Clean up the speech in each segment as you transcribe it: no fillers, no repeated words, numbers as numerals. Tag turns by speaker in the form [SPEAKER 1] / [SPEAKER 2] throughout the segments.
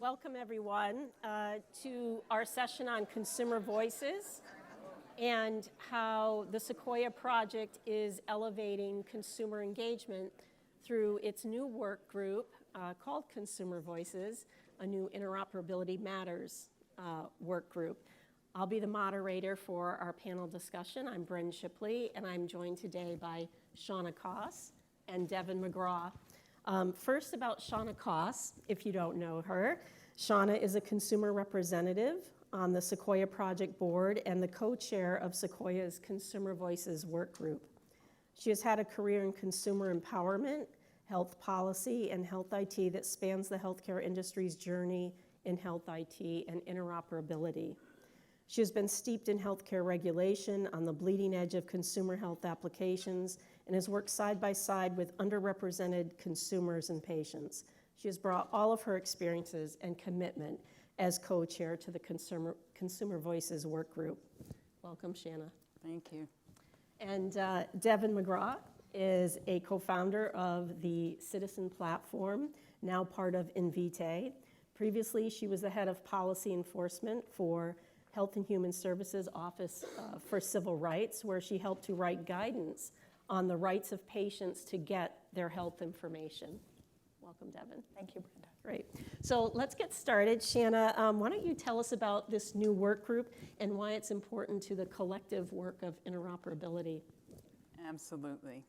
[SPEAKER 1] Welcome everyone to our session on consumer voices and how the Sequoia project is elevating consumer engagement through its new work group called Consumer Voices, a new Interoperability Matters work group. I'll be the moderator for our panel discussion. I'm Bryn Shipley, and I'm joined today by Shauna Koss and Devin McGraw. First about Shauna Koss, if you don't know her. Shauna is a consumer representative on the Sequoia Project Board and the co-chair of Sequoia's Consumer Voices work group. She has had a career in consumer empowerment, health policy, and health IT that spans the healthcare industry's journey in health IT and interoperability. She has been steeped in healthcare regulation on the bleeding edge of consumer health applications and has worked side by side with underrepresented consumers and patients. She has brought all of her experiences and commitment as co-chair to the Consumer Voices work group. Welcome, Shanna.
[SPEAKER 2] Thank you.
[SPEAKER 1] And Devin McGraw is a co-founder of the Citizen Platform, now part of Invitae. Previously, she was the head of policy enforcement for Health and Human Services Office for Civil Rights, where she helped to write guidance on the rights of patients to get their health information. Welcome, Devin.
[SPEAKER 2] Thank you, Brenda.
[SPEAKER 1] Great. So let's get started. Shanna, why don't you tell us about this new work group and why it's important to the collective work of interoperability?
[SPEAKER 2] Absolutely.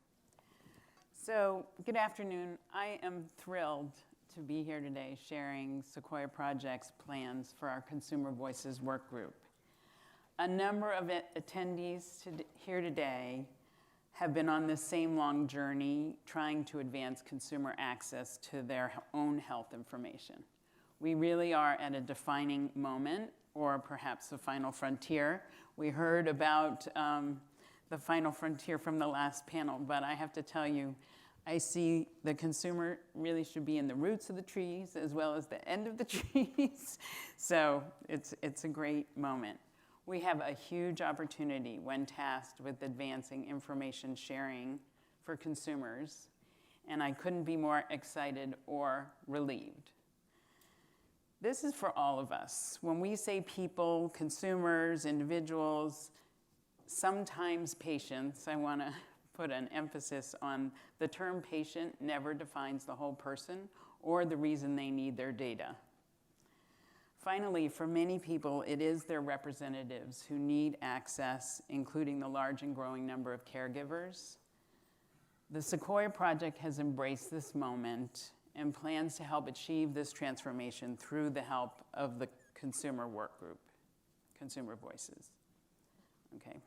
[SPEAKER 2] So, good afternoon. I am thrilled to be here today sharing Sequoia Project's plans for our Consumer Voices work group. A number of attendees here today have been on this same long journey trying to advance consumer access to their own health information. We really are at a defining moment, or perhaps the final frontier. We heard about the final frontier from the last panel, but I have to tell you, I see the consumer really should be in the roots of the trees as well as the end of the trees. So it's a great moment. We have a huge opportunity when tasked with advancing information sharing for consumers, and I couldn't be more excited or relieved. This is for all of us. When we say people, consumers, individuals, sometimes patients, I want to put an emphasis on the term patient never defines the whole person or the reason they need their data. Finally, for many people, it is their representatives who need access, including the large and growing number of caregivers. The Sequoia Project has embraced this moment and plans to help achieve this transformation through the help of the consumer work group, Consumer Voices. Okay,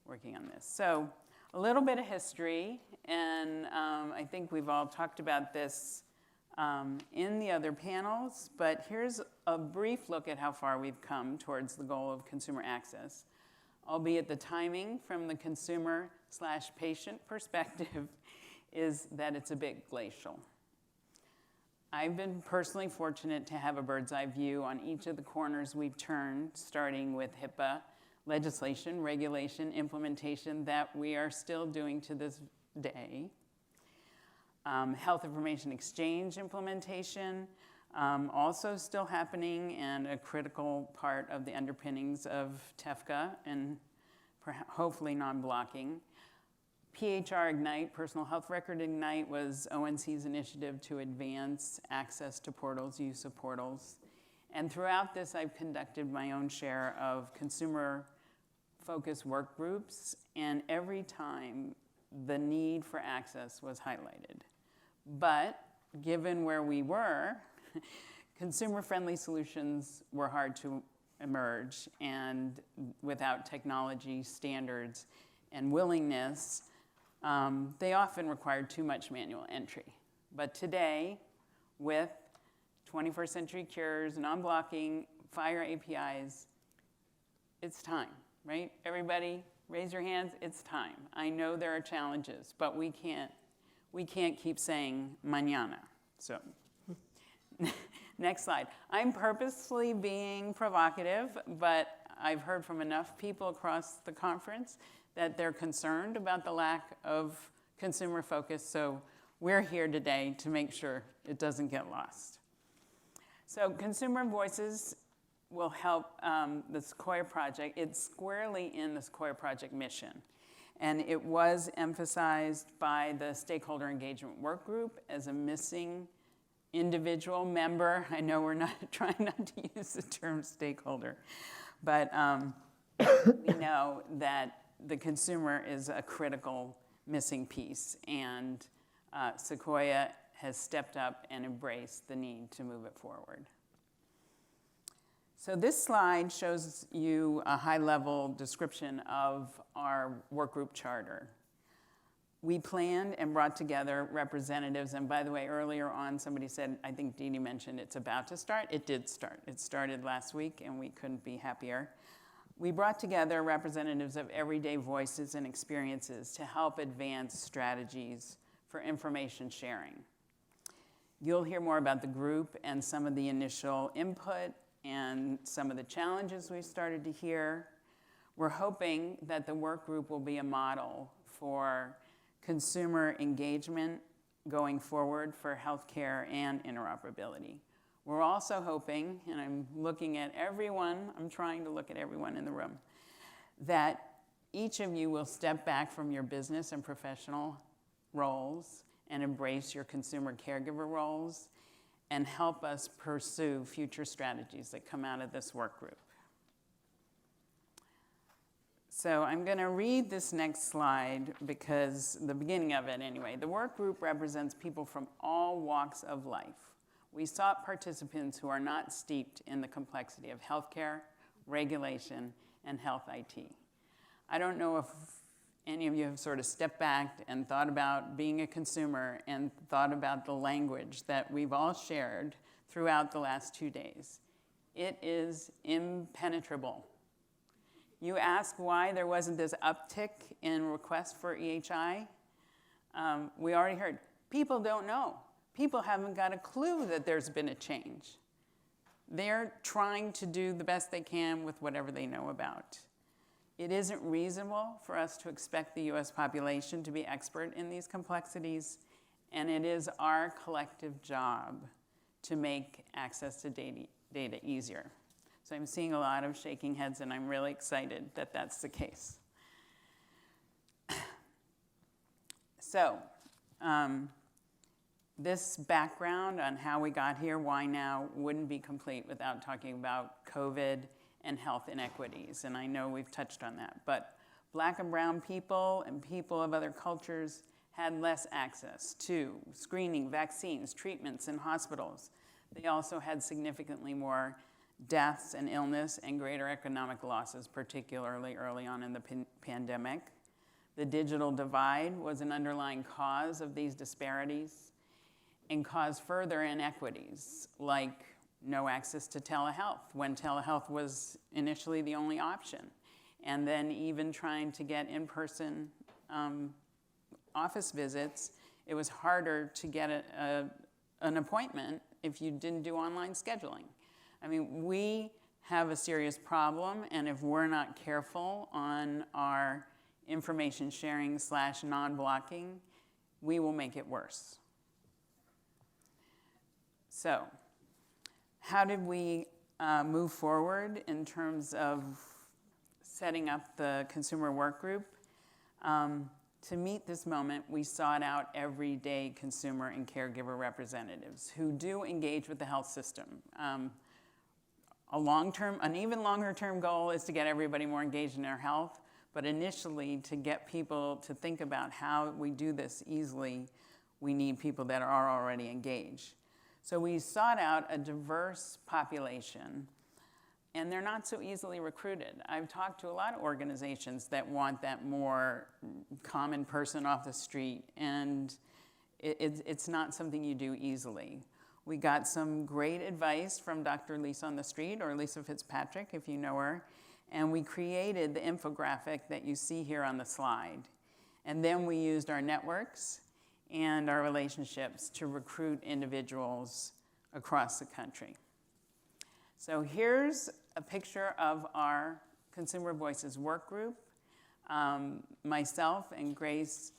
[SPEAKER 2] working on this. So, a little bit of history, and I think we've all talked about this in the other panels, but here's a brief look at how far we've come towards the goal of consumer access, albeit the timing from the consumer/patient perspective is that it's a bit glacial. I've been personally fortunate to have a bird's eye view on each of the corners we've turned, starting with HIPAA legislation, regulation, implementation that we are still doing to this day. Health information exchange implementation, also still happening and a critical part of the underpinnings of TEFCA and hopefully non-blocking. PHR Ignite, Personal Health Record Ignite, was ONC's initiative to advance access to portals, use of portals. And throughout this, I've conducted my own share of consumer-focused work groups, and every time the need for access was highlighted. But given where we were, consumer-friendly solutions were hard to emerge, and without technology standards and willingness, they often required too much manual entry. But today, with 21st century cures, non-blocking, FHIR APIs, it's time, right? Everybody, raise your hands, it's time. I know there are challenges, but we can't keep saying mañana. So, next slide. I'm purposely being provocative, but I've heard from enough people across the conference that they're concerned about the lack of consumer focus, so we're here today to make sure it doesn't get lost. So Consumer Voices will help the Sequoia Project. It's squarely in the Sequoia Project mission. And it was emphasized by the Stakeholder Engagement Work Group as a missing individual member. I know we're not trying not to use the term stakeholder, but we know that the consumer is a critical missing piece, and Sequoia has stepped up and embraced the need to move it forward. So this slide shows you a high-level description of our workgroup charter. We planned and brought together representatives, and by the way, earlier on somebody said, I think Dee Dee mentioned it's about to start. It did start. It started last week, and we couldn't be happier. We brought together representatives of everyday voices and experiences to help advance strategies for information sharing. You'll hear more about the group and some of the initial input and some of the challenges we started to hear. We're hoping that the work group will be a model for consumer engagement going forward for healthcare and interoperability. We're also hoping, and I'm looking at everyone, I'm trying to look at everyone in the room, that each of you will step back from your business and professional roles and embrace your consumer caregiver roles and help us pursue future strategies that come out of this work group. So I'm going to read this next slide because the beginning of it anyway. The work group represents people from all walks of life. We sought participants who are not steeped in the complexity of healthcare, regulation, and health IT. I don't know if any of you have sort of stepped back and thought about being a consumer and thought about the language that we've all shared throughout the last 2 days. It is impenetrable. You ask why there wasn't this uptick in requests for EHI. We already heard, people don't know. People haven't got a clue that there's been a change. They're trying to do the best they can with whatever they know about. It isn't reasonable for us to expect the US population to be expert in these complexities, and it is our collective job to make access to data easier. So I'm seeing a lot of shaking heads, and I'm really excited that that's the case. So this background on how we got here, why now, wouldn't be complete without talking about COVID and health inequities, and I know we've touched on that. But Black and brown people and people of other cultures had less access to screening, vaccines, treatments in hospitals. They also had significantly more deaths and illness and greater economic losses, particularly early on in the pandemic. The digital divide was an underlying cause of these disparities and caused further inequities, like no access to telehealth when telehealth was initially the only option. And then even trying to get in-person office visits, it was harder to get an appointment if you didn't do online scheduling. I mean, we have a serious problem, and if we're not careful on our information sharing / non-blocking, we will make it worse. So, how did we move forward in terms of setting up the consumer work group? To meet this moment, we sought out everyday consumer and caregiver representatives who do engage with the health system. An even longer term goal is to get everybody more engaged in their health, but initially to get people to think about how we do this easily, we need people that are already engaged. So we sought out a diverse population, and they're not so easily recruited. I've talked to a lot of organizations that want that more common person off the street, and it's not something you do easily. We got some great advice from Dr. Lisa on the Street, or Lisa Fitzpatrick, if you know her, and we created the infographic that you see here on the slide. And then we used our networks and our relationships to recruit individuals across the country. So here's a picture of our Consumer Voices work group. Myself and Grace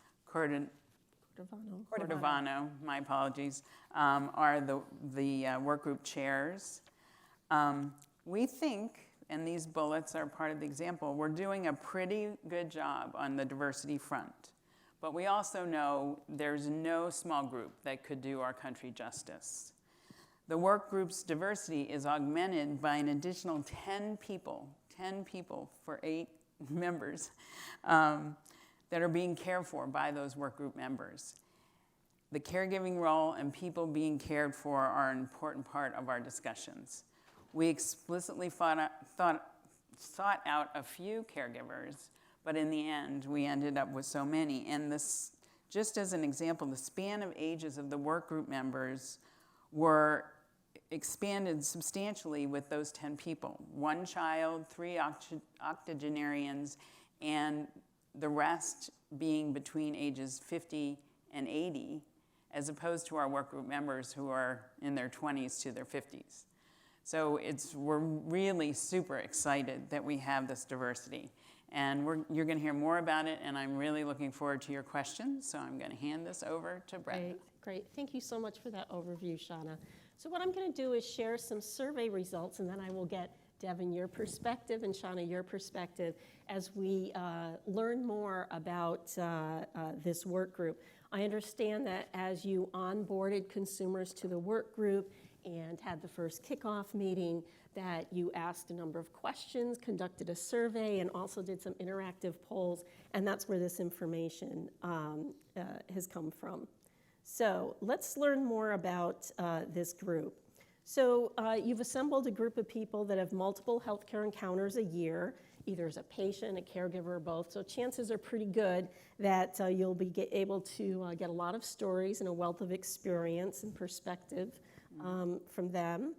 [SPEAKER 2] Cordovano, my apologies, are the work group chairs. We think, and these bullets are part of the example, we're doing a pretty good job on the diversity front. But we also know there's no small group that could do our country justice. The work group's diversity is augmented by an additional 10 people for 8 members that are being cared for by those work group members. The caregiving role and people being cared for are an important part of our discussions. We explicitly sought out a few caregivers, but in the end, we ended up with so many. And this, just as an example, the span of ages of the work group members were expanded substantially with those 10 people. 1 child, 3 octogenarians, and the rest being between ages 50 and 80, as opposed to our work group members who are in their 20s to their 50s. So we're really super excited that we have this diversity. And you're going to hear more about it, and I'm really looking forward to your questions. So I'm going to hand this over to Brett.
[SPEAKER 1] Great. Thank you so much for that overview, Shauna. So what I'm going to do is share some survey results, and then I will get Devin your perspective and Shauna your perspective as we learn more about this work group. I understand that as you onboarded consumers to the work group and had the first kickoff meeting, that you asked a number of questions, conducted a survey, and also did some interactive polls, and that's where this information has come from. So let's learn more about this group. So you've assembled a group of people that have multiple healthcare encounters a year, either as a patient, a caregiver, or both. So chances are pretty good that you'll be able to get a lot of stories and a wealth of experience and perspective from them.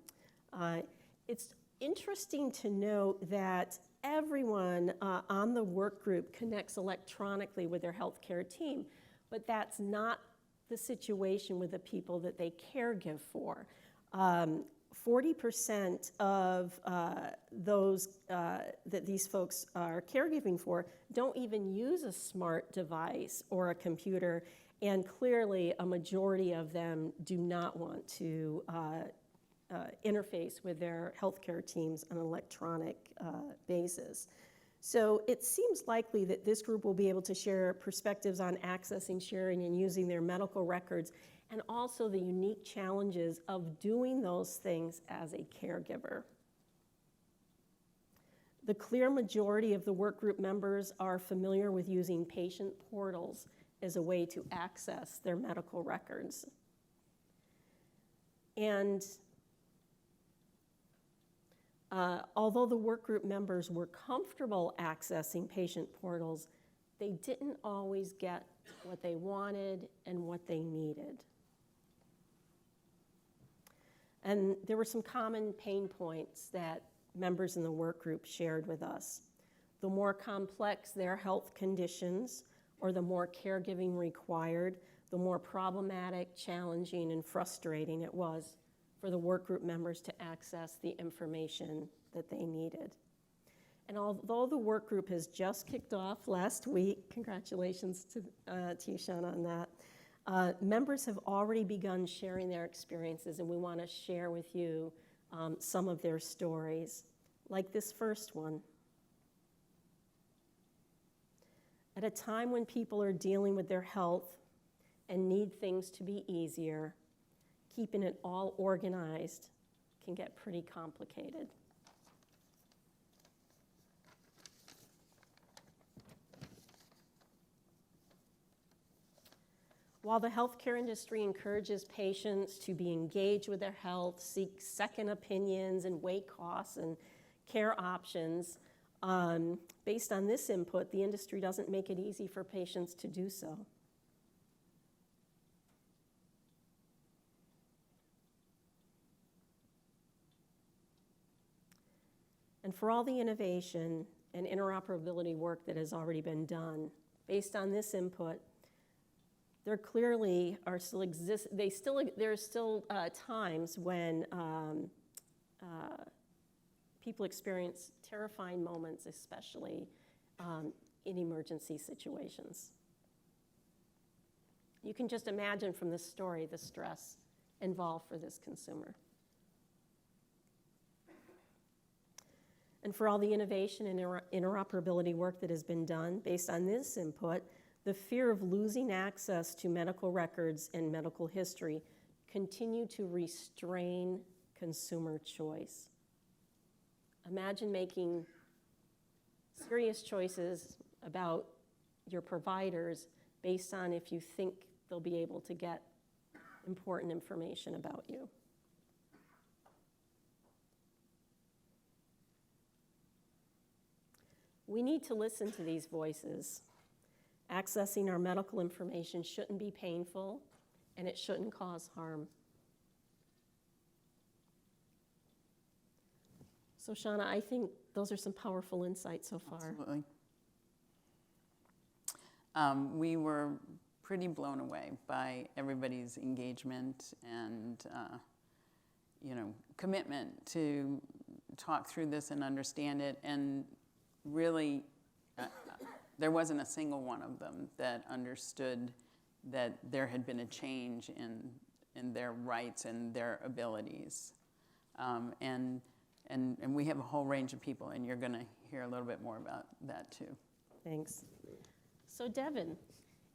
[SPEAKER 1] It's interesting to note that everyone on the work group connects electronically with their healthcare team, but that's not the situation with the people that they caregive for. 40% of those that these folks are caregiving for don't even use a smart device or a computer, and clearly a majority of them do not want to interface with their healthcare teams on an electronic basis. So it seems likely that this group will be able to share perspectives on accessing, sharing, and using their medical records, and also the unique challenges of doing those things as a caregiver. The clear majority of the work group members are familiar with using patient portals as a way to access their medical records. And although the work group members were comfortable accessing patient portals, they didn't always get what they wanted and what they needed. And there were some common pain points that members in the work group shared with us. The more complex their health conditions or the more caregiving required, the more problematic, challenging, and frustrating it was for the work group members to access the information that they needed. And although the work group has just kicked off last week, congratulations to you, Shauna, on that, members have already begun sharing their experiences, and we want to share with you some of their stories, like this first one. At a time when people are dealing with their health and need things to be easier, keeping it all organized can get pretty complicated. While the healthcare industry encourages patients to be engaged with their health, seek second opinions, and weigh costs and care options, based on this input, the industry doesn't make it easy for patients to do so. And for all the innovation and interoperability work that has already been done, based on this input, there clearly are still there's still times when people experience terrifying moments, especially in emergency situations. You can just imagine from this story the stress involved for this consumer. And for all the innovation and interoperability work that has been done based on this input, the fear of losing access to medical records and medical history continue to restrain consumer choice. Imagine making serious choices about your providers based on if you think they'll be able to get important information about you. We need to listen to these voices. Accessing our medical information shouldn't be painful, and it shouldn't cause harm. So, Shauna, I think those are some powerful insights so far.
[SPEAKER 2] Absolutely. We were pretty blown away by everybody's engagement and commitment to talk through this and understand it. And really, there wasn't a single one of them that understood that there had been a change in their rights and their abilities. And we have a whole range of people, and you're going to hear a little bit more about that too.
[SPEAKER 1] Thanks. So Devin,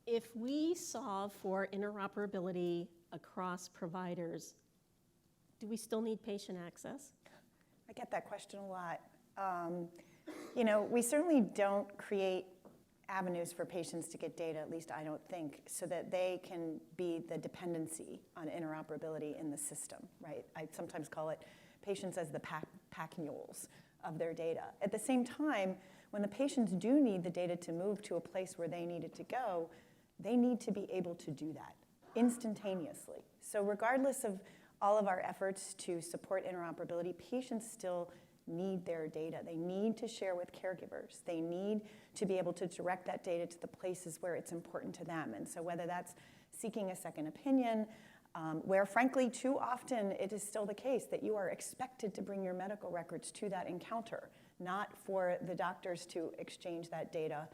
[SPEAKER 1] if we solve for interoperability across providers, do we still need patient access?
[SPEAKER 3] I get that question a lot. We certainly don't create avenues for patients to get data, at least I don't think, so that they can be the dependency on interoperability in the system, right? I sometimes call it patients as the pack mules of their data. At the same time, when the patients do need the data to move to a place where they need it to go, they need to be able to do that instantaneously. So regardless of all of our efforts to support interoperability, patients still need their data. They need to share with caregivers. They need to be able to direct that data to the places where it's important to them. And so whether that's seeking a second opinion, where frankly, too often it is still the case that you are expected to bring your medical records to that encounter, not for the doctors to exchange that data.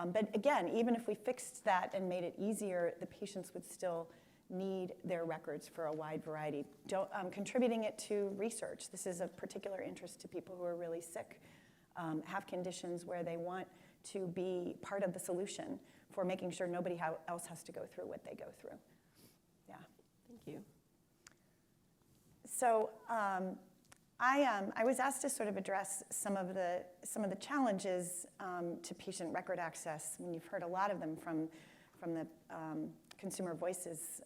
[SPEAKER 3] But again, even if we fixed that and made it easier, the patients would still need their records for a wide variety. Contributing it to research. This is of particular interest to people who are really sick, have conditions where they want to be part of the solution for making sure nobody else has to go through what they go through. Yeah.
[SPEAKER 1] Thank you.
[SPEAKER 3] So I was asked to sort of address some of the challenges to patient record access. I mean, you've heard a lot of them from the Consumer Voices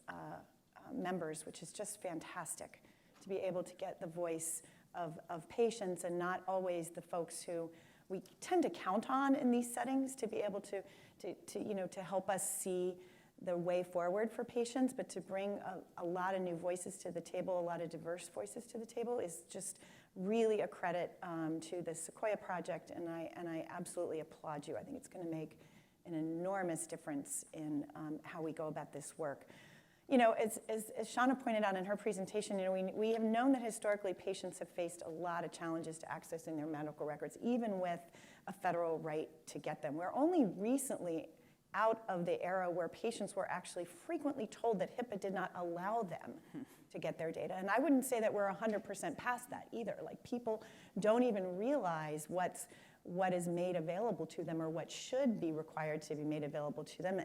[SPEAKER 3] members, which is just fantastic to be able to get the voice of patients and not always the folks who we tend to count on in these settings to be able to help us see the way forward for patients, but to bring a lot of new voices to the table, a lot of diverse voices to the table is just really a credit to the Sequoia project, and I absolutely applaud you. I think it's going to make an enormous difference in how we go about this work. As Shauna pointed out in her presentation, we have known that historically patients have faced a lot of challenges to accessing their medical records, even with a federal right to get them. We're only recently out of the era where patients were actually frequently told that HIPAA did not allow them to get their data. And I wouldn't say that we're 100% past that either. Like, people don't even realize what is made available to them or what should be required to be made available to them.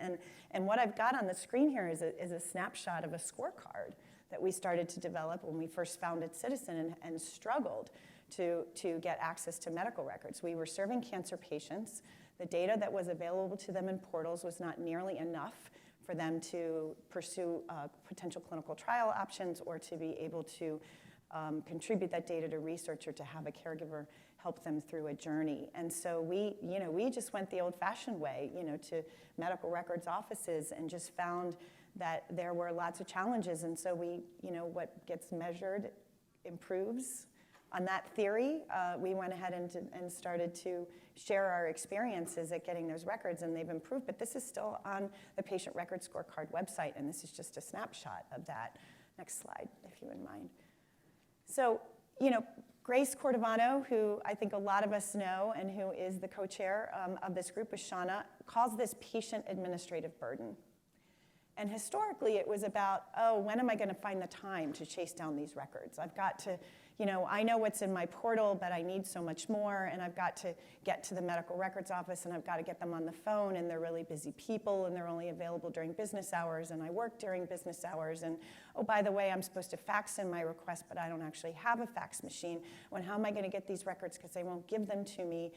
[SPEAKER 3] And what I've got on the screen here is a snapshot of a scorecard that we started to develop when we first founded Citizen and struggled to get access to medical records. We were serving cancer patients. The data that was available to them in portals was not nearly enough for them to pursue potential clinical trial options or to be able to contribute that data to research or to have a caregiver help them through a journey. And so we just went the old-fashioned way, to medical records offices and just found that there were lots of challenges. And so what gets measured improves. On that theory, we went ahead and started to share our experiences at getting those records, and they've improved. But this is still on the Patient Record Scorecard website, and this is just a snapshot of that. Next slide, if you wouldn't mind. So, Grace Cordovano, who I think a lot of us know and who is the co-chair of this group with Shauna, calls this patient administrative burden. And historically, it was about, oh, when am I going to find the time to chase down these records? I've got to, I know what's in my portal, but I need so much more, and I've got to get to the medical records office, and I've got to get them on the phone, and they're really busy people, and they're only available during business hours, and I work during business hours, and oh, by the way, I'm supposed to fax in my request, but I don't actually have a fax machine. How am I going to get these records? Because they won't give them to me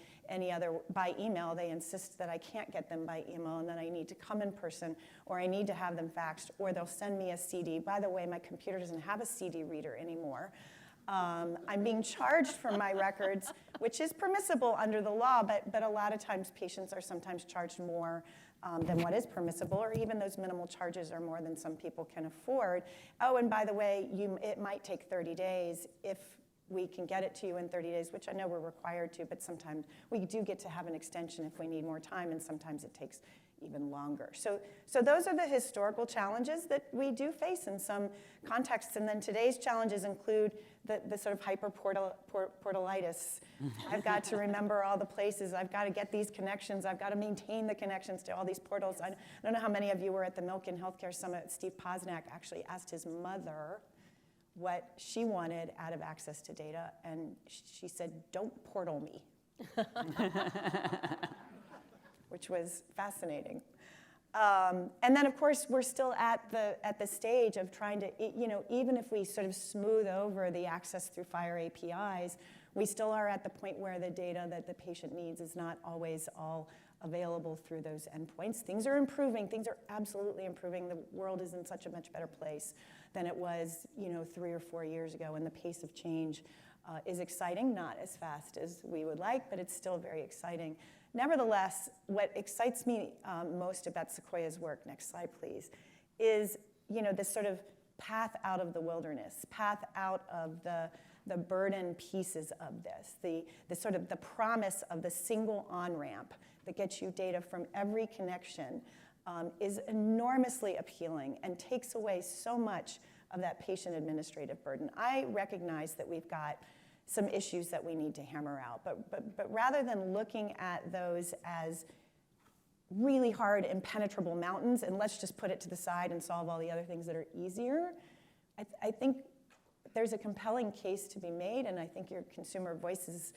[SPEAKER 3] by email. They insist that I can't get them by email, and that I need to come in person, or I need to have them faxed, or they'll send me a CD. By the way, my computer doesn't have a CD reader anymore. I'm being charged for my records, which is permissible under the law, but a lot of times patients are sometimes charged more than what is permissible, or even those minimal charges are more than some people can afford. Oh, and by the way, it might take 30 days if we can get it to you in 30 days, which I know we're required to, but sometimes we do get to have an extension if we need more time, and sometimes it takes even longer. So those are the historical challenges that we do face in some contexts, and then today's challenges include the sort of hyperportalitis. I've got to remember all the places. I've got to get these connections. I've got to maintain the connections to all these portals. I don't know how many of you were at the Milken Healthcare Summit. Steve Posnack actually asked his mother what she wanted out of access to data, and she said, "Don't portal me," which was fascinating. And then, of course, we're still at the stage of trying to, even if we sort of smooth over the access through FHIR APIs, we still are at the point where the data that the patient needs is not always all available through those endpoints. Things are improving. Things are absolutely improving. The world is in such a much better place than it was, 3 or 4 years ago, and the pace of change is exciting, not as fast as we would like, but it's still very exciting. Nevertheless, what excites me most about Sequoia's work, next slide please, is this sort of path out of the wilderness, path out of the burden pieces of this, the sort of the promise of the single on-ramp that gets you data from every connection is enormously appealing and takes away so much of that patient administrative burden. I recognize that we've got some issues that we need to hammer out. But rather than looking at those as really hard, impenetrable mountains, and let's just put it to the side and solve all the other things that are easier, I think there's a compelling case to be made, and I think your Consumer Voices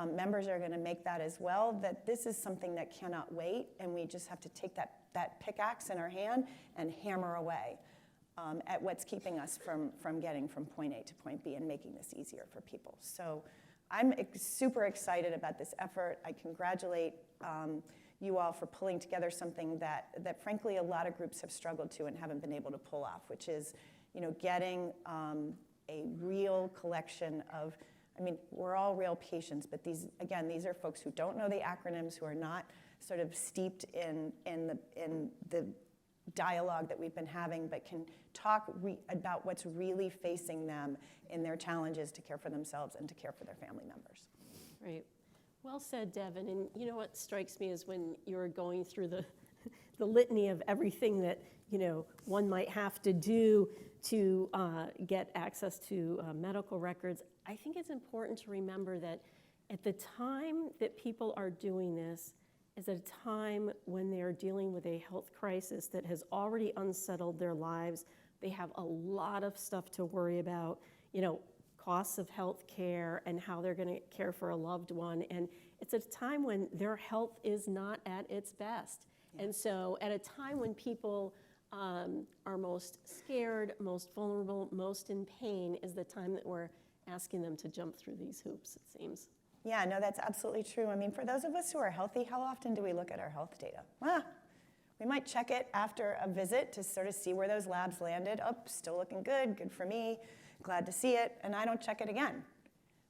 [SPEAKER 3] members are going to make that as well, that this is something that cannot wait, and we just have to take that pickaxe in our hand and hammer away at what's keeping us from getting from point A to point B and making this easier for people. So I'm super excited about this effort. I congratulate you all for pulling together something that frankly a lot of groups have struggled to and haven't been able to pull off, which is getting a real collection of, we're all real patients, but these are folks who don't know the acronyms, who are not sort of steeped in the dialogue that we've been having, but can talk about what's really facing them in their challenges to care for themselves and to care for their family members.
[SPEAKER 1] Right. Well said, Devin. And what strikes me is when you're going through the litany of everything that one might have to do to get access to medical records, I think it's important to remember that at the time that people are doing this is at a time when they're dealing with a health crisis that has already unsettled their lives. They have a lot of stuff to worry about, costs of health care and how they're going to care for a loved one. And it's at a time when their health is not at its best. Yeah. And so at a time when people are most scared, most vulnerable, most in pain is the time that we're asking them to jump through these hoops, it seems.
[SPEAKER 3] Yeah, no, that's absolutely true. For those of us who are healthy, how often do we look at our health data? We might check it after a visit to sort of see where those labs landed. Oh, still looking good for me, glad to see it, and I don't check it again.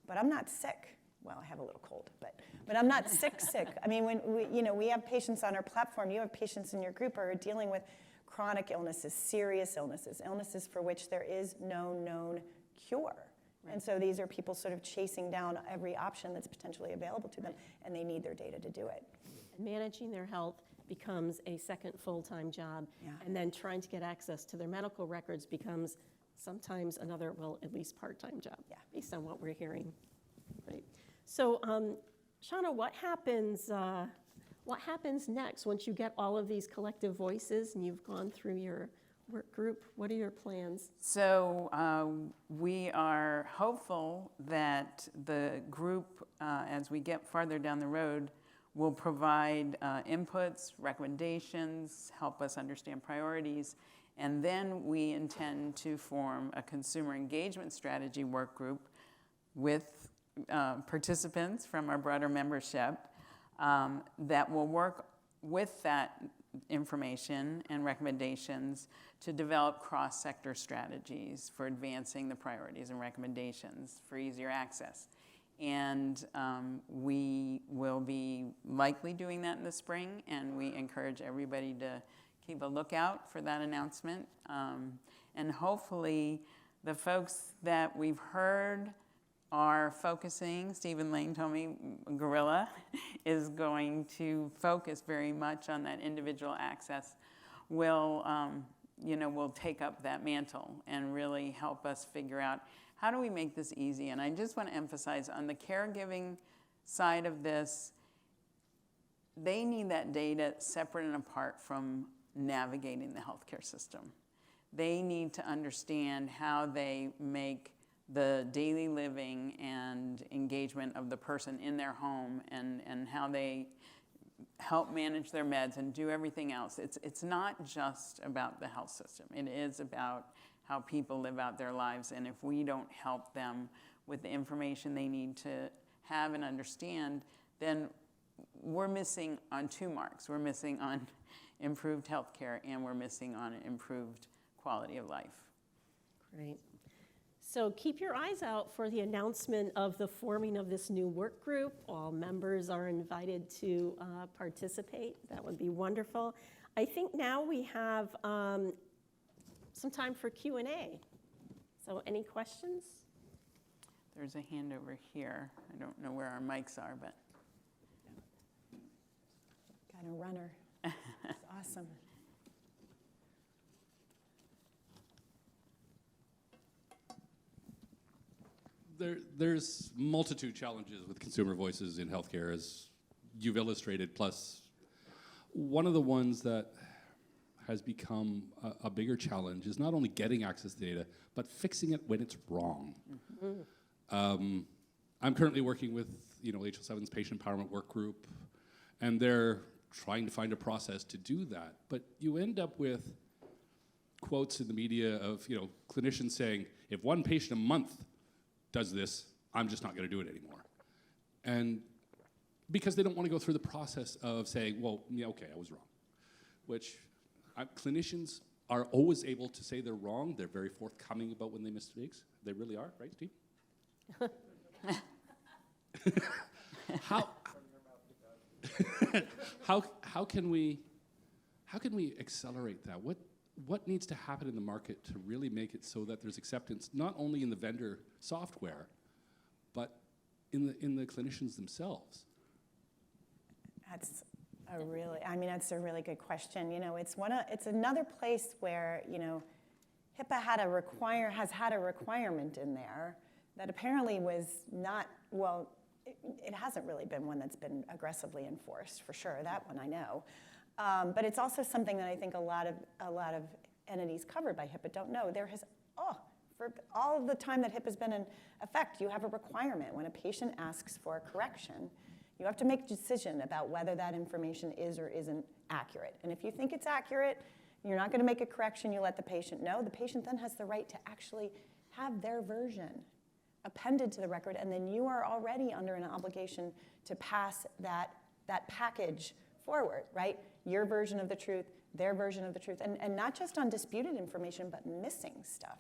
[SPEAKER 3] But I'm not sick. Well, I have a little cold, but I'm not sick. When we have patients on our platform, you have patients in your group who are dealing with chronic illnesses, serious illnesses for which there is no known cure. Right. And so these are people sort of chasing down every option that's potentially available to them, and they need their data to do it.
[SPEAKER 1] And managing their health becomes a second full-time job, yeah. And then trying to get access to their medical records becomes sometimes another, at least part-time job, yeah. Based on what we're hearing. Right. So, Shauna, what happens What happens next once you get all of these collective voices and you've gone through your work group? What are your plans?
[SPEAKER 2] So we are hopeful that the group, as we get farther down the road, will provide inputs, recommendations, help us understand priorities, and then we intend to form a consumer engagement strategy work group with participants from our broader membership that will work with that information and recommendations to develop cross-sector strategies for advancing the priorities and recommendations for easier access. And we will be likely doing that in the spring, and we encourage everybody to keep a lookout for that announcement. And hopefully the folks that we've heard are focusing, Stephen Lane told me Gorilla is going to focus very much on that individual access, will take up that mantle and really help us figure out how do we make this easy. And I just want to emphasize on the caregiving side of this, they need that data separate and apart from navigating the healthcare system. They need to understand how they make the daily living and engagement of the person in their home and how they help manage their meds and do everything else. It's not just about the health system. It is about how people live out their lives. And if we don't help them with the information they need to have and understand, then we're missing on two marks. We're missing on improved healthcare, and we're missing on improved quality of life.
[SPEAKER 1] Great. So keep your eyes out for the announcement of the forming of this new work group. All members are invited to participate. That would be wonderful. I think now we have some time for Q&A. So any questions?
[SPEAKER 2] There's a hand over here. I don't know where our mics are, but.
[SPEAKER 3] Got a runner. That's awesome.
[SPEAKER 4] There's multitude challenges with consumer voices in healthcare, as you've illustrated, plus one of the ones that has become a bigger challenge is not only getting access to data, but fixing it when it's wrong. Mm-hmm. I'm currently working with HL7's patient empowerment work group, and they're trying to find a process to do that. But you end up with quotes in the media of clinicians saying, if one patient a month does this, I'm just not going to do it anymore. And because they don't want to go through the process of saying, well, yeah, okay, I was wrong. Which clinicians are always able to say they're wrong. They're very forthcoming about when they make mistakes. They really are, right, Steve? How can we accelerate that? What needs to happen in the market to really make it so that there's acceptance not only in the vendor software, but in the clinicians themselves?
[SPEAKER 3] That's a really good question. It's another place where HIPAA has had a requirement in there that apparently was not well. It hasn't really been one that's been aggressively enforced, for sure. That one I know. But it's also something that I think a lot of entities covered by HIPAA don't know. For all the time that HIPAA's been in effect, you have a requirement. When a patient asks for a correction, you have to make a decision about whether that information is or isn't accurate. And if you think it's accurate, you're not going to make a correction, you let the patient know. The patient then has the right to actually have their version appended to the record, and then you are already under an obligation to pass that package forward, right? Your version of the truth, their version of the truth, and not just on disputed information, but missing stuff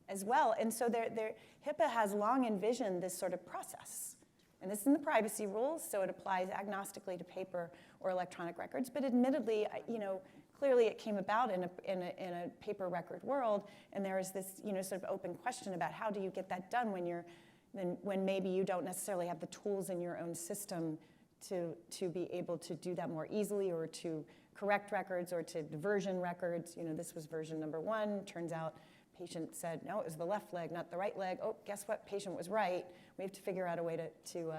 [SPEAKER 3] as well. And so HIPAA has long envisioned this sort of process. And this is in the privacy rules, so it applies agnostically to paper or electronic records. But admittedly, clearly it came about in a paper record world, and there is this sort of open question about how do you get that done when maybe you don't necessarily have the tools in your own system to be able to do that more easily, or to correct records, or to version records. This was version number 1. Turns out patient said, no, it was the left leg, not the right leg. Oh, guess what? Patient was right. We have to figure out a way to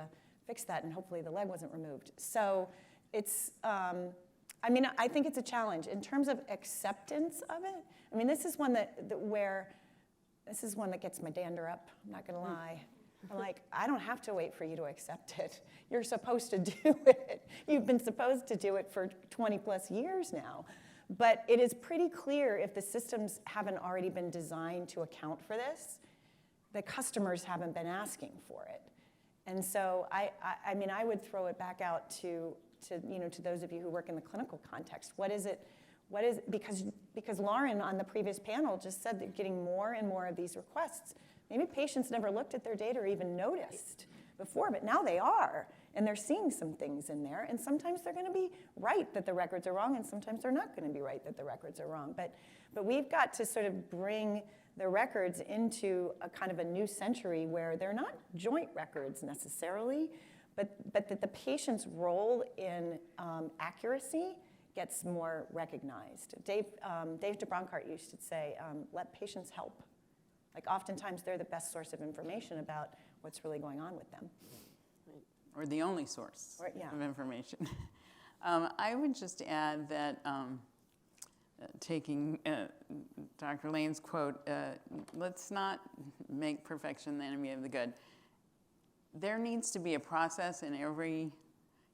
[SPEAKER 3] fix that, and hopefully the leg wasn't removed. So I mean, I think it's a challenge. In terms of acceptance of it, I mean, this is one that gets my dander up, I'm not gonna lie. I'm like, I don't have to wait for you to accept it. You're supposed to do it. You've been supposed to do it for 20 plus years now. But it is pretty clear if the systems haven't already been designed to account for this, the customers haven't been asking for it. And so I mean, I would throw it back out to those of you who work in the clinical context. Because Lauren on the previous panel just said that getting more and more of these requests, maybe patients never looked at their data or even noticed before, but now they are, and they're seeing some things in there, and sometimes they're gonna be right that the records are wrong, and sometimes they're not gonna be right that the records are wrong. But we've got to sort of bring the records into a kind of a new century where they're not joint records necessarily, but that the patient's role in accuracy gets more recognized. Dave DeBronkart used to say, let patients help. Like oftentimes they're the best source of information about what's really going on with them.
[SPEAKER 2] Or the only source
[SPEAKER 3] Yeah.
[SPEAKER 2] of information. I would just add that taking Dr. Lane's quote, let's not make perfection the enemy of the good. There needs to be a process in every,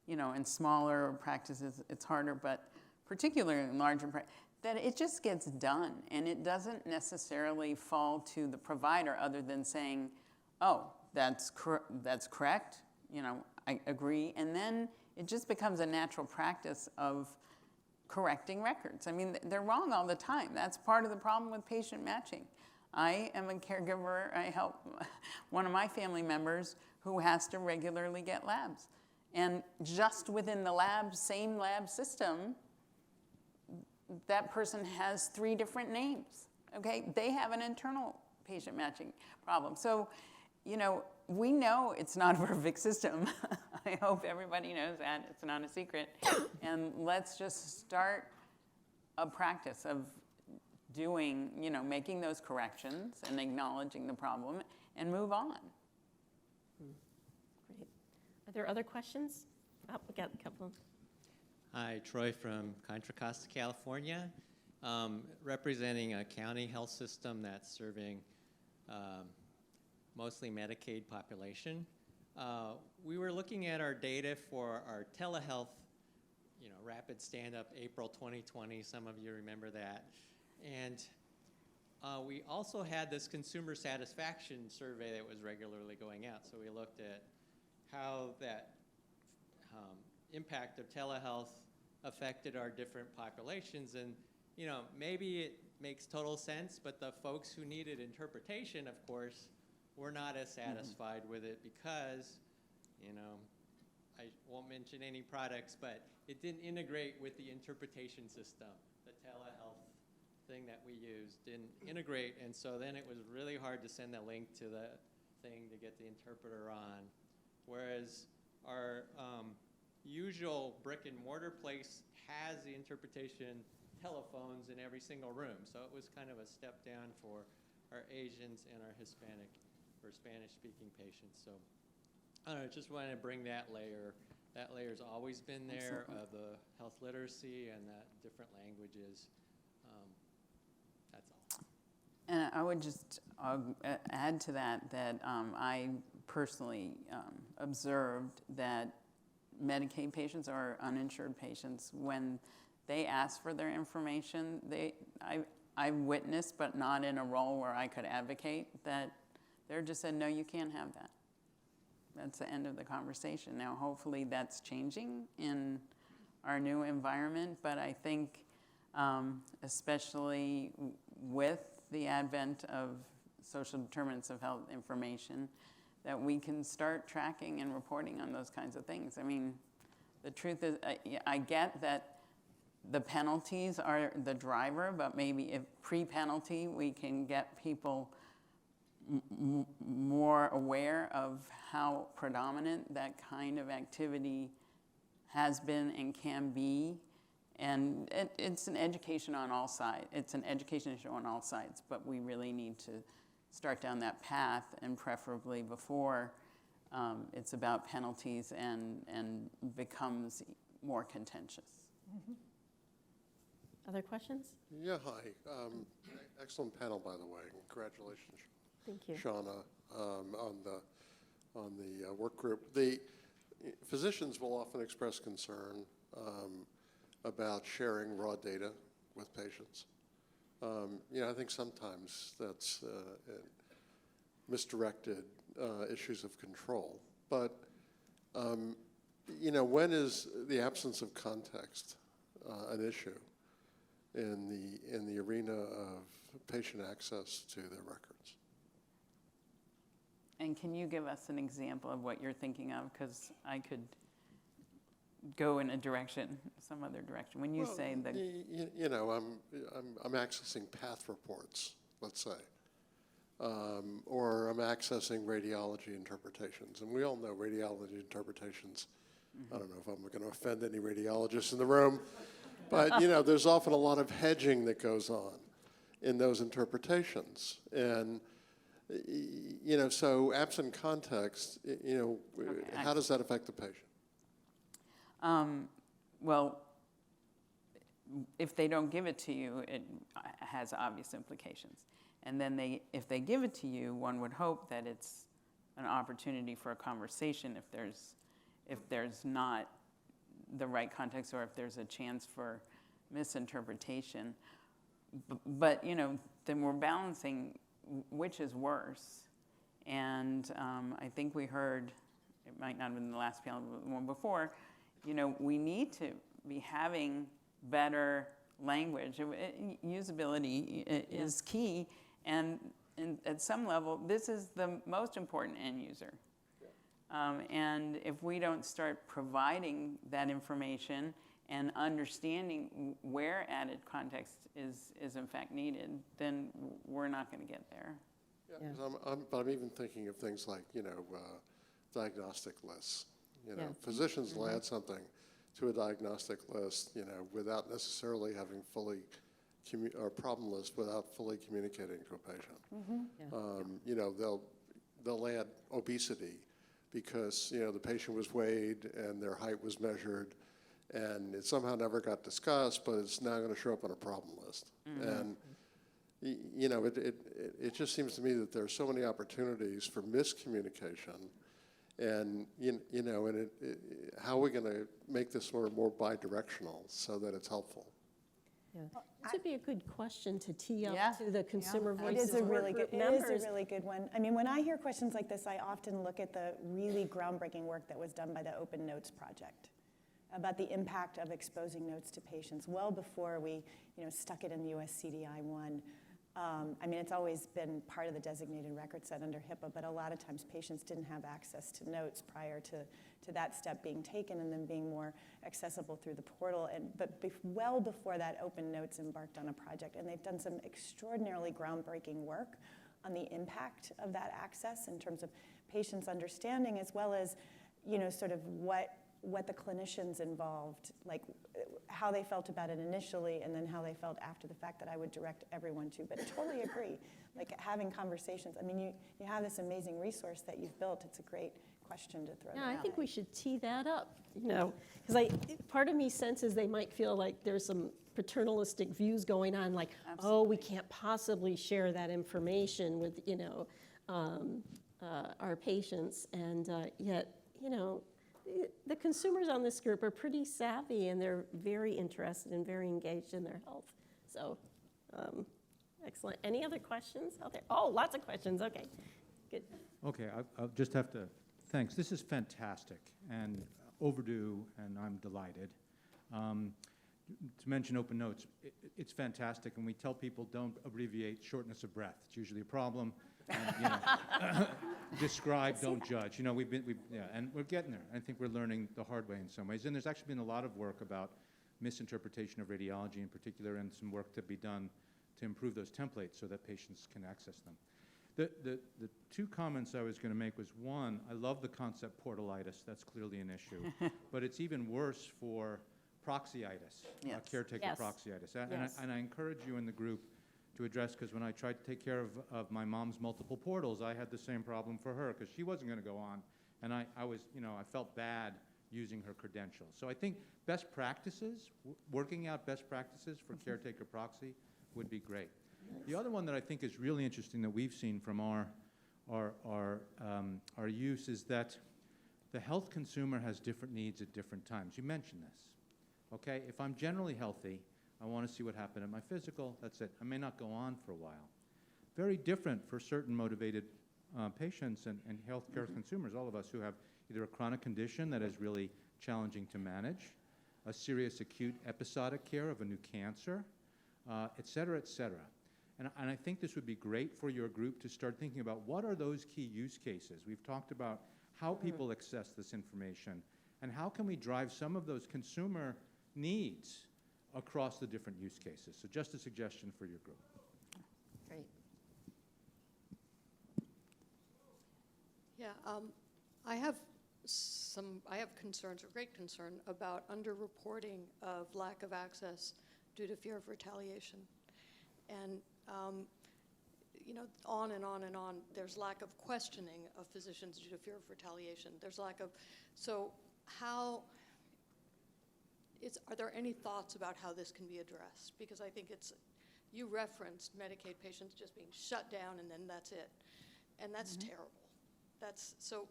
[SPEAKER 2] in smaller practices it's harder, but particularly in larger practices, that it just gets done, and it doesn't necessarily fall to the provider other than saying, oh, that's correct, I agree, and then it just becomes a natural practice of correcting records. I mean, they're wrong all the time. That's part of the problem with patient matching. I am a caregiver. I help one of my family members who has to regularly get labs. And just within the same lab system, that person has 3 different names, okay? They have an internal patient matching problem. So, we know it's not a perfect system. I hope everybody knows that. It's not a secret. And let's just start a practice of doing, making those corrections and acknowledging the problem and move on.
[SPEAKER 1] Great. Are there other questions? Oh, we got a couple.
[SPEAKER 5] Hi, Troy from Contra Costa, California, representing a county health system that's serving mostly Medicaid population. We were looking at our data for our telehealth, rapid stand-up April 2020. Some of you remember that. And we also had this consumer satisfaction survey that was regularly going out. So we looked at how that impact of telehealth affected our different populations. And, maybe it makes total sense, but the folks who needed interpretation, of course, were not as satisfied with it because, I won't mention any products, but it didn't integrate with the interpretation system. The telehealth thing that we used didn't integrate, and so then it was really hard to send a link to the thing to get the interpreter on. Whereas our usual brick and mortar place has the interpretation telephones in every single room. So it was kind of a step down for our Asians and our Hispanic or Spanish-speaking patients. So I don't know, just wanted to bring that layer. That layer's always been there of the health literacy and the different languages. That's all.
[SPEAKER 2] And I would just add to that I personally observed that Medicaid patients or uninsured patients, when they ask for their information, I witnessed, but not in a role where I could advocate, that they're just said, no, you can't have that. That's the end of the conversation. Now, hopefully that's changing in our new environment, but I think especially with the advent of social determinants of health information, that we can start tracking and reporting on those kinds of things. I mean, the truth is, I get that the penalties are the driver, but maybe if pre-penalty we can get people more aware of how predominant that kind of activity has been and can be. And it's an education on all sides. It's an education issue on all sides, but we really need to start down that path, and preferably before it's about penalties and becomes more contentious.
[SPEAKER 1] Other questions?
[SPEAKER 6] Yeah, hi. Excellent panel, by the way. Congratulations,
[SPEAKER 1] Thank you.
[SPEAKER 6] Shauna, on the work group. The physicians will often express concern about sharing raw data with patients. I think sometimes that's misdirected issues of control. But when is the absence of context an issue in the arena of patient access to their records?
[SPEAKER 2] And can you give us an example of what you're thinking of? Because I could go in a direction, some other direction. When you say that,
[SPEAKER 6] I'm accessing path reports, let's say, or I'm accessing radiology interpretations, and we all know radiology interpretations. I don't know if I'm going to offend any radiologists in the room, but there's often a lot of hedging that goes on in those interpretations, and so absent context, how does that affect the patient?
[SPEAKER 2] well, if they don't give it to you, it has obvious implications. And then if they give it to you, one would hope that it's an opportunity for a conversation if there's not the right context or if there's a chance for misinterpretation. But then we're balancing which is worse. And I think we heard, it might not have been the last panel, but the one before, we need to be having better language. Usability is key, and at some level, this is the most important end user. And if we don't start providing that information and understanding where added context is in fact needed, then we're not going to get there.
[SPEAKER 6] Yeah, 'cause I'm even thinking of things like, diagnostic lists. Physicians will add something to a diagnostic list, without necessarily having fully, or problem list without fully communicating to a patient. They'll add obesity because, the patient was weighed and their height was measured and it somehow never got discussed, but it's now going to show up on a problem list. And it just seems to me that there are so many opportunities for miscommunication, and how are we going to make this more bi-directional so that it's helpful?
[SPEAKER 1] Yeah. This would be a good question to tee up
[SPEAKER 2] Yeah.
[SPEAKER 1] to the Consumer
[SPEAKER 3] It
[SPEAKER 1] Voices
[SPEAKER 3] is a really
[SPEAKER 1] work
[SPEAKER 3] good.
[SPEAKER 1] group
[SPEAKER 3] It is
[SPEAKER 1] members.
[SPEAKER 3] a really good one. I mean, when I hear questions like this, I often look at the really groundbreaking work that was done by the Open Notes Project about the impact of exposing notes to patients well before we, stuck it in the US CDI 1. I mean, it's always been part of the designated record set under HIPAA, but a lot of times patients didn't have access to notes prior to that step being taken and then being more accessible through the portal. But well before that, Open Notes embarked on a project, and they've done some extraordinarily groundbreaking work on the impact of that access in terms of patients' understanding, as well as, sort of what the clinicians involved, like how they felt about it initially and then how they felt after the fact, that I would direct everyone to. But I totally agree, like having conversations. I mean, you have this amazing resource that you've built. It's a great question to throw
[SPEAKER 1] Yeah,
[SPEAKER 3] out.
[SPEAKER 1] I think we should tee that up, because part of me senses they might feel like there's some paternalistic views going on, like, oh, we can't possibly share that information with, our patients, and yet, the consumers on this group are pretty savvy, and they're very interested and very engaged in their health. So, excellent. Any other questions out there? Oh, lots of questions. Okay, good.
[SPEAKER 7] Okay, I'll just have to, thanks. This is fantastic and overdue, and I'm delighted. To mention Open Notes, it's fantastic, and we tell people don't abbreviate shortness of breath. It's usually a problem. And, describe, don't judge. And we're getting there. I think we're learning the hard way in some ways. And there's actually been a lot of work about misinterpretation of radiology in particular, and some work to be done to improve those templates so that patients can access them. The two comments I was going to make was, one, I love the concept portalitis. That's clearly an issue. But it's even worse for proxyitis,
[SPEAKER 2] Yes.
[SPEAKER 7] caretaker
[SPEAKER 1] Yes.
[SPEAKER 7] proxyitis.
[SPEAKER 1] Yes.
[SPEAKER 7] And I encourage you in the group to address, because when I tried to take care of my mom's multiple portals, I had the same problem for her, because she wasn't going to go on. And I was, I felt bad using her credentials. So I think best practices, working out best practices for caretaker proxy would be great. The other one that I think is really interesting that we've seen from our use is that the health consumer has different needs at different times. You mentioned this, okay? If I'm generally healthy, I want to see what happened at my physical, that's it. I may not go on for a while. Very different for certain motivated patients and healthcare consumers, all of us who have either a chronic condition that is really challenging to manage, a serious acute episodic care of a new cancer, et cetera, et cetera. And I think this would be great for your group to start thinking about what are those key use cases. We've talked about how people access this information and how can we drive some of those consumer needs across the different use cases. So just a suggestion for your group.
[SPEAKER 1] Great.
[SPEAKER 8] Yeah, I have concerns, or great concern, about underreporting of lack of access due to fear of retaliation. And, you know, on and on and on, there's lack of questioning of physicians due to fear of retaliation. There's lack of, so how, are there any thoughts about how this can be addressed? Because I think you referenced Medicaid patients just being shut down and then that's it. And that's terrible. So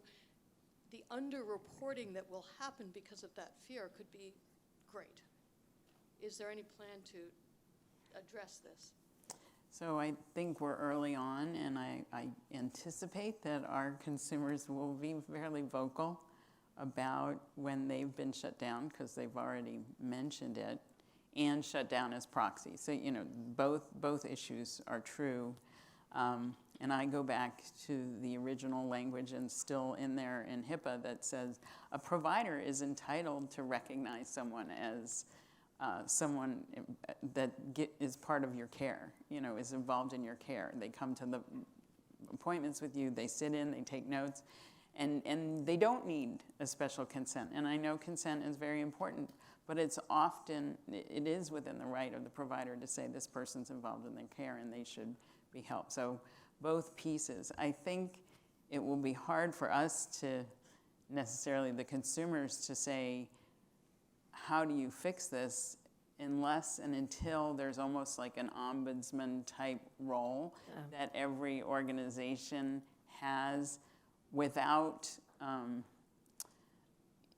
[SPEAKER 8] the underreporting that will happen because of that fear could be great. Is there any plan to address this?
[SPEAKER 2] So I think we're early on, and I anticipate that our consumers will be fairly vocal about when they've been shut down, because they've already mentioned it, and shut down as proxy. So, you know, both issues are true. And I go back to the original language and still in there in HIPAA that says a provider is entitled to recognize someone as someone that is part of your care, you know, is involved in your care. They come to the appointments with you, they sit in, they take notes, and they don't need a special consent. And I know consent is very important, but it is within the right of the provider to say this person's involved in their care and they should be helped. So both pieces. I think it will be hard for us to necessarily, the consumers, to say, how do you fix this, unless and until there's almost like an ombudsman type role that every organization has without,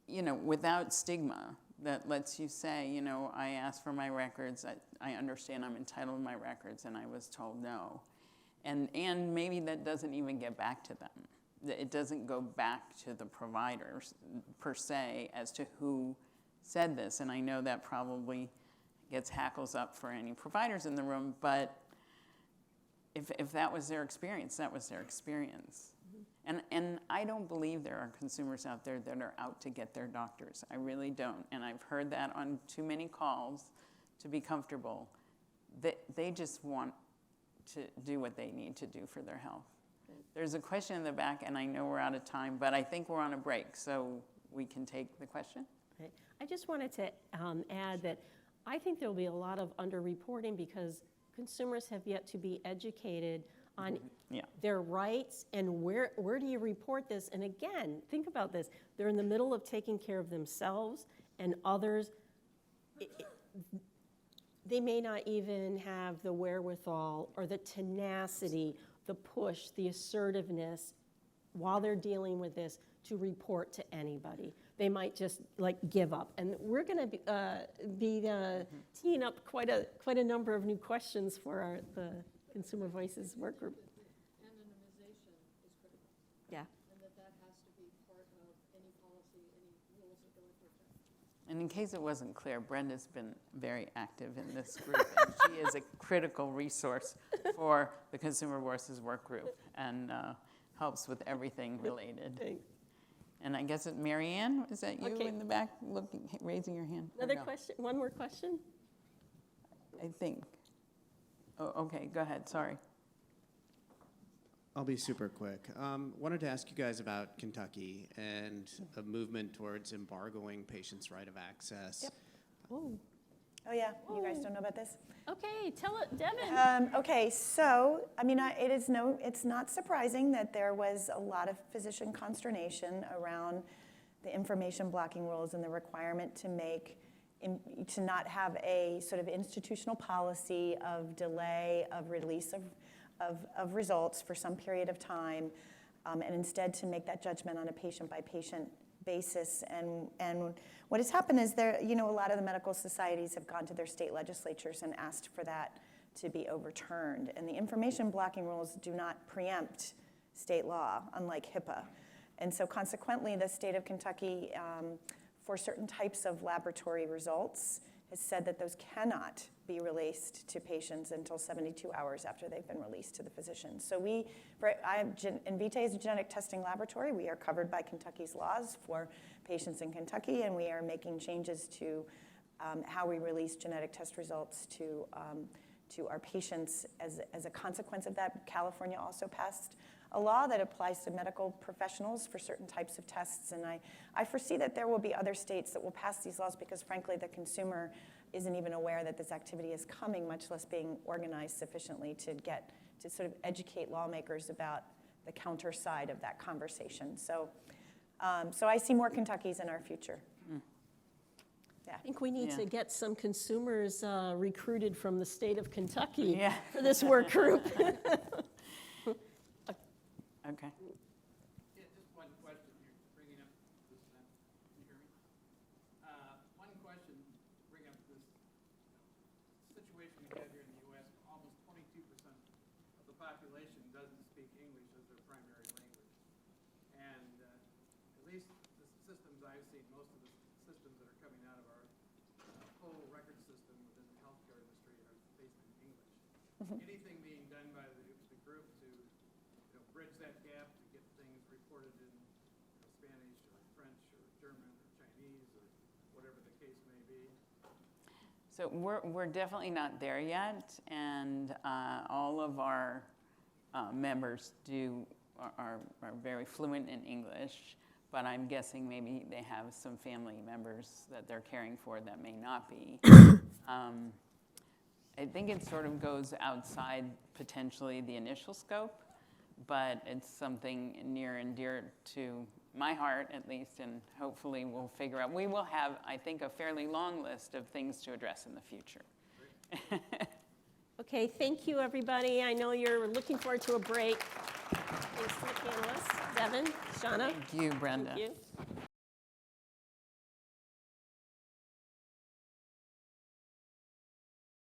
[SPEAKER 2] without stigma, that lets you say, you know, I asked for my records, I understand I'm entitled to my records, and I was told no. And maybe that doesn't even get back to them. It doesn't go back to the providers per se as to who said this. And I know that probably gets hackles up for any providers in the room, but if that was their experience, that was their experience. And I don't believe there are consumers out there that are out to get their doctors. I really don't. And I've heard that on too many calls to be comfortable. They just want to do what they need to do for their health. There's a question in the back, and I know we're out of time, but I think we're on a break, so we can take the question.
[SPEAKER 1] Okay. I just wanted to add that I think there will be a lot of underreporting because consumers have yet to be educated on their rights and where do you report this. And again, think about this. They're in the middle of taking care of themselves and others. They may not even have the wherewithal or the tenacity, the push, the assertiveness while they're dealing with this to report to anybody. They might just like give up. And we're going to be teeing up quite a number of new questions for the Consumer Voices work group.
[SPEAKER 8] Anonymization is critical.
[SPEAKER 1] Yeah.
[SPEAKER 8] And that has to be part of any policy, any rules that go into effect.
[SPEAKER 2] And in case it wasn't clear, Brenda's been very active in this group, and she is a critical resource for the Consumer Voices work group and helps with everything related.
[SPEAKER 1] Thanks.
[SPEAKER 2] And I guess Mary Ann, is that you
[SPEAKER 1] Okay.
[SPEAKER 2] in the back raising your hand? Or
[SPEAKER 1] Another
[SPEAKER 2] no?
[SPEAKER 1] question? One more question?
[SPEAKER 2] I think. Oh, okay, go ahead, sorry.
[SPEAKER 9] I'll be super quick. Wanted to ask you guys about Kentucky and a movement towards embargoing patients' right of access.
[SPEAKER 3] Yep.
[SPEAKER 1] Oh,
[SPEAKER 3] Oh, yeah, you guys don't know about this?
[SPEAKER 1] okay. Tell it, Devin.
[SPEAKER 3] Okay, so, I mean, it's not surprising that there was a lot of physician consternation around the information blocking rules and the requirement to not have a sort of institutional policy of delay of release of results for some period of time, and instead to make that judgment on a patient-by-patient basis. And what has happened is a lot of the medical societies have gone to their state legislatures and asked for that to be overturned. And the information blocking rules do not preempt state law, unlike HIPAA. And so consequently, the state of Kentucky, for certain types of laboratory results, has said that those cannot be released to patients until 72 hours after they've been released to the physician. So Invitae is a genetic testing laboratory. We are covered by Kentucky's laws for patients in Kentucky, and we are making changes to how we release genetic test results to our patients. As a consequence of that, California also passed a law that applies to medical professionals for certain types of tests. And I foresee that there will be other states that will pass these laws because, frankly, the consumer isn't even aware that this activity is coming, much less being organized sufficiently to sort of educate lawmakers about the counter side of that conversation. So I see more Kentuckys in our future. Yeah.
[SPEAKER 1] I think we need
[SPEAKER 2] Yeah.
[SPEAKER 1] to get some consumers recruited from the state of Kentucky
[SPEAKER 2] Yeah.
[SPEAKER 1] for this work group.
[SPEAKER 2] Okay.
[SPEAKER 10] Yeah, just one question. You're bringing up this, can you hear me? One question, bring up this situation we have here in the U.S. Almost 22% of the population doesn't speak English as their primary language. And at least the systems I've seen, most of the systems that are coming out of our whole record system within the healthcare industry are based in English. Anything being done by the group to bridge that gap to get things reported in Spanish or French or German or Chinese or whatever the case may be?
[SPEAKER 2] So we're definitely not there yet, and all of our members are very fluent in English, but I'm guessing maybe they have some family members that they're caring for that may not be. I think it sort of goes outside potentially the initial scope, but it's something near and dear to my heart, at least, and hopefully we'll figure out. We will have, I think, a fairly long list of things to address in the future.
[SPEAKER 1] Okay, thank you, everybody. I know you're looking forward to a break. Thanks to the panelists, Devin, Shauna.
[SPEAKER 2] Thank you, Brenda.
[SPEAKER 1] Thank you.